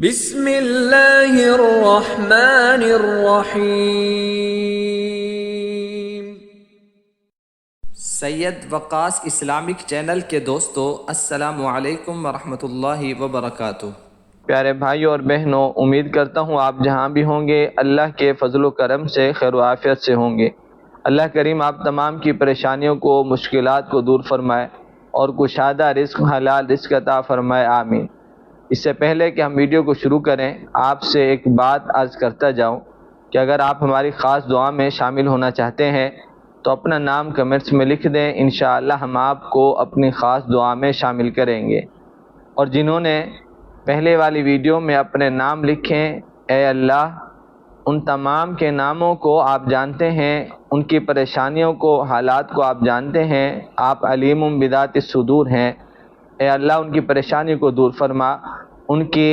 بسم اللہ الرحمن الرحیم۔ سید وقاص اسلامک چینل کے دوستو، السلام علیکم ورحمۃ اللہ وبرکاتہ۔ پیارے بھائیوں اور بہنوں، امید کرتا ہوں آپ جہاں بھی ہوں گے اللہ کے فضل و کرم سے خیر و عافیت سے ہوں گے۔ اللہ کریم آپ تمام کی پریشانیوں کو، مشکلات کو دور فرمائے اور کشادہ رزق، حلال رزق عطا فرمائے، آمین۔ اس سے پہلے کہ ہم ویڈیو کو شروع کریں، آپ سے ایک بات عرض کرتا جاؤں کہ اگر آپ ہماری خاص دعا میں شامل ہونا چاہتے ہیں تو اپنا نام کمنٹس میں لکھ دیں، انشاءاللہ ہم آپ کو اپنی خاص دعا میں شامل کریں گے۔ اور جنہوں نے پہلے والی ویڈیو میں اپنے نام لکھیں، اے اللہ ان تمام کے ناموں کو آپ جانتے ہیں، ان کی پریشانیوں کو، حالات کو آپ جانتے ہیں، آپ علیم بذات الصدور ہیں۔ اے اللہ ان کی پریشانی کو دور فرما، ان کی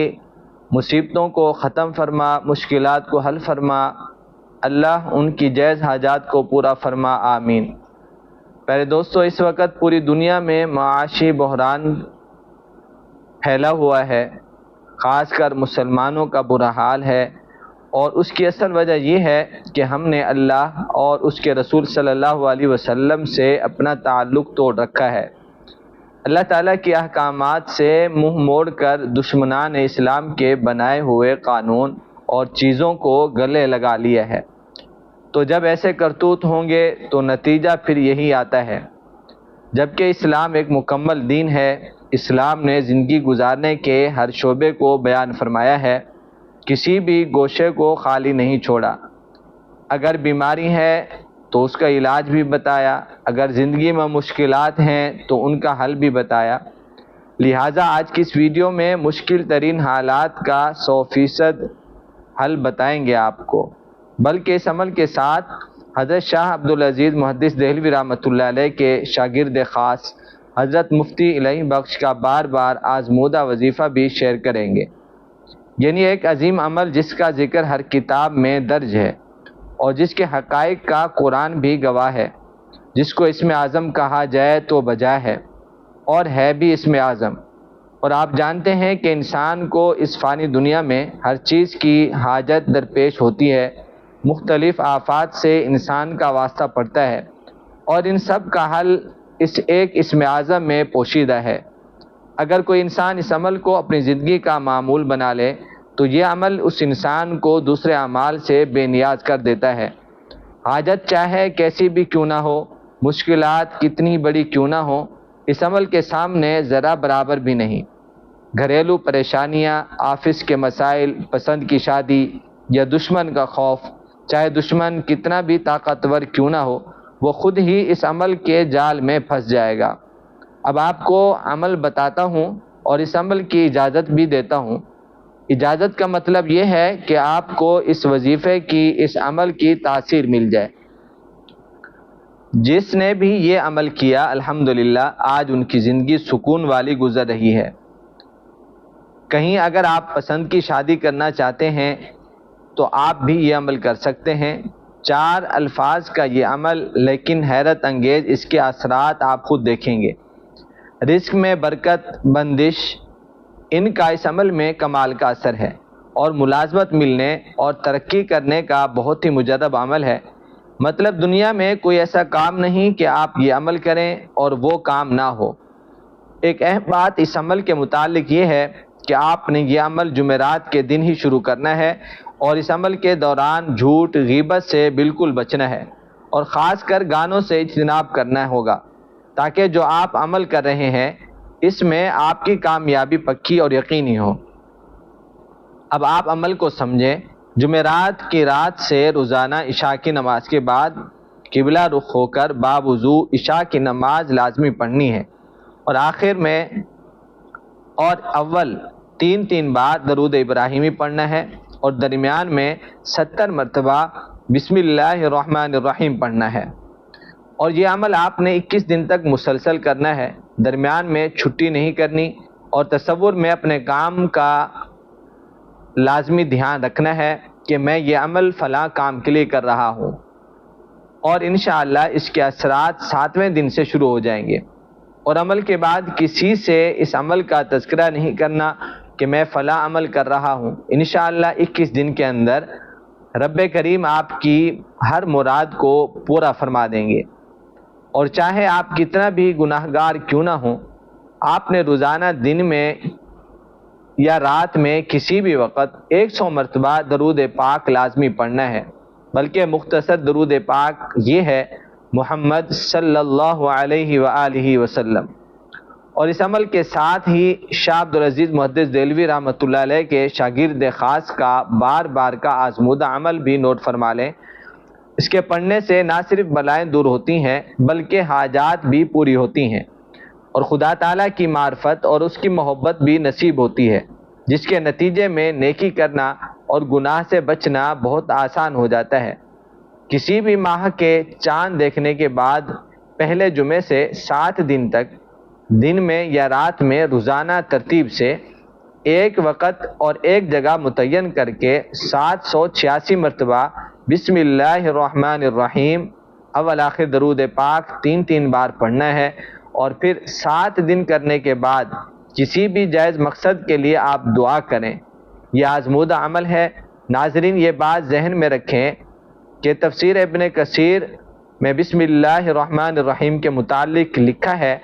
مصیبتوں کو ختم فرما، مشکلات کو حل فرما، اللہ ان کی جائز حاجات کو پورا فرما، آمین۔ پیارے دوستو، اس وقت پوری دنیا میں معاشی بحران پھیلا ہوا ہے، خاص کر مسلمانوں کا برا حال ہے، اور اس کی اصل وجہ یہ ہے کہ ہم نے اللہ اور اس کے رسول صلی اللہ علیہ وسلم سے اپنا تعلق توڑ رکھا ہے۔ اللہ تعالیٰ کے احکامات سے منہ موڑ کر دشمنان اسلام کے بنائے ہوئے قانون اور چیزوں کو گلے لگا لیا ہے۔ تو جب ایسے کرتوت ہوں گے تو نتیجہ پھر یہی آتا ہے۔ جبکہ اسلام ایک مکمل دین ہے، اسلام نے زندگی گزارنے کے ہر شعبے کو بیان فرمایا ہے، کسی بھی گوشے کو خالی نہیں چھوڑا۔ اگر بیماری ہے تو اس کا علاج بھی بتایا، اگر زندگی میں مشکلات ہیں تو ان کا حل بھی بتایا۔ لہٰذا آج کی اس ویڈیو میں مشکل ترین حالات کا 100% حل بتائیں گے آپ کو، بلکہ اس عمل کے ساتھ حضرت شاہ عبدالعزیز محدث دہلوی رحمۃ اللہ علیہ کے شاگرد خاص حضرت مفتی الہی بخش کا بار بار آزمودہ وظیفہ بھی شیئر کریں گے، یعنی ایک عظیم عمل جس کا ذکر ہر کتاب میں درج ہے اور جس کے حقائق کا قرآن بھی گواہ ہے، جس کو اسم اعظم کہا جائے تو بجا ہے اور ہے بھی اسم اعظم۔ اور آپ جانتے ہیں کہ انسان کو اس فانی دنیا میں ہر چیز کی حاجت درپیش ہوتی ہے، مختلف آفات سے انسان کا واسطہ پڑتا ہے، اور ان سب کا حل اس ایک اسم اعظم میں پوشیدہ ہے۔ اگر کوئی انسان اس عمل کو اپنی زندگی کا معمول بنا لے تو یہ عمل اس انسان کو دوسرے اعمال سے بے نیاز کر دیتا ہے، حاجت چاہے کیسی بھی کیوں نہ ہو، مشکلات کتنی بڑی کیوں نہ ہو، اس عمل کے سامنے ذرا برابر بھی نہیں۔ گھریلو پریشانیاں، آفس کے مسائل، پسند کی شادی یا دشمن کا خوف، چاہے دشمن کتنا بھی طاقتور کیوں نہ ہو، وہ خود ہی اس عمل کے جال میں پھنس جائے گا۔ اب آپ کو عمل بتاتا ہوں اور اس عمل کی اجازت بھی دیتا ہوں۔ اجازت کا مطلب یہ ہے کہ آپ کو اس وظیفے کی، اس عمل کی تاثیر مل جائے۔ جس نے بھی یہ عمل کیا الحمدللہ آج ان کی زندگی سکون والی گزر رہی ہے۔ کہیں اگر آپ پسند کی شادی کرنا چاہتے ہیں تو آپ بھی یہ عمل کر سکتے ہیں۔ 4 الفاظ کا یہ عمل، لیکن حیرت انگیز اس کے اثرات آپ خود دیکھیں گے۔ رزق میں برکت، بندش، ان کا اس عمل میں کمال کا اثر ہے، اور ملازمت ملنے اور ترقی کرنے کا بہت ہی مجرب عمل ہے۔ مطلب دنیا میں کوئی ایسا کام نہیں کہ آپ یہ عمل کریں اور وہ کام نہ ہو۔ ایک اہم بات اس عمل کے متعلق یہ ہے کہ آپ نے یہ عمل جمعرات کے دن ہی شروع کرنا ہے، اور اس عمل کے دوران جھوٹ، غیبت سے بالکل بچنا ہے، اور خاص کر گانوں سے اجتناب کرنا ہوگا، تاکہ جو آپ عمل کر رہے ہیں اس میں آپ کی کامیابی پکی اور یقینی ہو۔ اب آپ عمل کو سمجھیں۔ جمعرات کی رات سے روزانہ عشاء کی نماز کے بعد قبلہ رخ ہو کر باوضو عشاء کی نماز لازمی پڑھنی ہے، اور آخر میں اور اول 3 بار درود ابراہیمی پڑھنا ہے، اور درمیان میں 70 مرتبہ بسم اللہ الرحمن الرحیم پڑھنا ہے۔ اور یہ عمل آپ نے 21 دن تک مسلسل کرنا ہے، درمیان میں چھٹی نہیں کرنی، اور تصور میں اپنے کام کا لازمی دھیان رکھنا ہے کہ میں یہ عمل فلاں کام کے لیے کر رہا ہوں، اور انشاءاللہ اس کے اثرات 7ویں دن سے شروع ہو جائیں گے۔ اور عمل کے بعد کسی سے اس عمل کا تذکرہ نہیں کرنا، کہ میں فلاں عمل کر رہا ہوں، انشاءاللہ 21 دن کے اندر رب کریم آپ کی ہر مراد کو پورا فرما دیں گے۔ اور چاہے آپ کتنا بھی گناہگار کیوں نہ ہوں، آپ نے روزانہ دن میں یا رات میں کسی بھی وقت 100 مرتبہ درود پاک لازمی پڑھنا ہے، بلکہ مختصر درود پاک یہ ہے محمد صلی اللہ علیہ وآلہ وسلم۔ اور اس عمل کے ساتھ ہی شاہ عبدالعزیز محدث دہلوی رحمۃ اللہ علیہ کے شاگرد خاص کا بار بار کا آزمودہ عمل بھی نوٹ فرما لیں۔ اس کے پڑھنے سے نہ صرف بلائیں دور ہوتی ہیں بلکہ حاجات بھی پوری ہوتی ہیں، اور خدا تعالیٰ کی معرفت اور اس کی محبت بھی نصیب ہوتی ہے، جس کے نتیجے میں نیکی کرنا اور گناہ سے بچنا بہت آسان ہو جاتا ہے۔ کسی بھی ماہ کے چاند دیکھنے کے بعد پہلے جمعے سے 7 دن تک دن میں یا رات میں روزانہ ترتیب سے ایک وقت اور ایک جگہ متعین کر کے 786 مرتبہ بسم اللہ الرحمن الرحیم اول آخر درود پاک 3 بار پڑھنا ہے، اور پھر 7 دن کرنے کے بعد کسی بھی جائز مقصد کے لیے آپ دعا کریں۔ یہ آزمودہ عمل ہے۔ ناظرین، یہ بات ذہن میں رکھیں کہ تفسیر ابن کثیر میں بسم اللہ الرحمن الرحیم کے متعلق لکھا ہے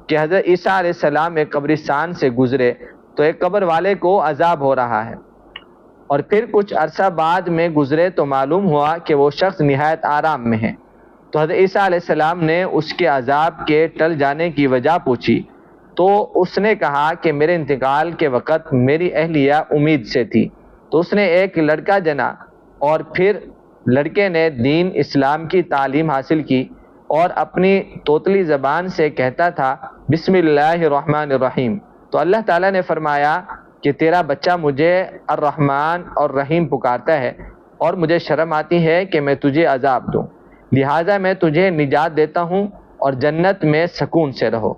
کہ حضرت عیسیٰ علیہ السلام ایک قبرستان سے گزرے تو ایک قبر والے کو عذاب ہو رہا ہے، اور پھر کچھ عرصہ بعد میں گزرے تو معلوم ہوا کہ وہ شخص نہایت آرام میں ہے۔ تو حضرت عیسیٰ علیہ السلام نے اس کے عذاب کے ٹل جانے کی وجہ پوچھی، تو اس نے کہا کہ میرے انتقال کے وقت میری اہلیہ امید سے تھی، تو اس نے ایک لڑکا جنا، اور پھر لڑکے نے دین اسلام کی تعلیم حاصل کی اور اپنی توتلی زبان سے کہتا تھا بسم اللہ الرحمن الرحیم۔ تو اللہ تعالیٰ نے فرمایا کہ تیرا بچہ مجھے الرحمن اور رحیم پکارتا ہے، اور مجھے شرم آتی ہے کہ میں تجھے عذاب دوں، لہٰذا میں تجھے نجات دیتا ہوں اور جنت میں سکون سے رہو۔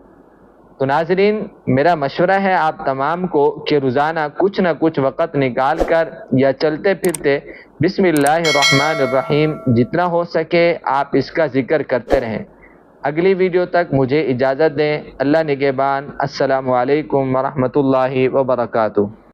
تو ناظرین، میرا مشورہ ہے آپ تمام کو کہ روزانہ کچھ نہ کچھ وقت نکال کر یا چلتے پھرتے بسم اللہ الرحمن الرحیم جتنا ہو سکے آپ اس کا ذکر کرتے رہیں۔ اگلی ویڈیو تک مجھے اجازت دیں۔ اللہ نگہبان۔ السلام علیکم ورحمۃ اللہ وبرکاتہ۔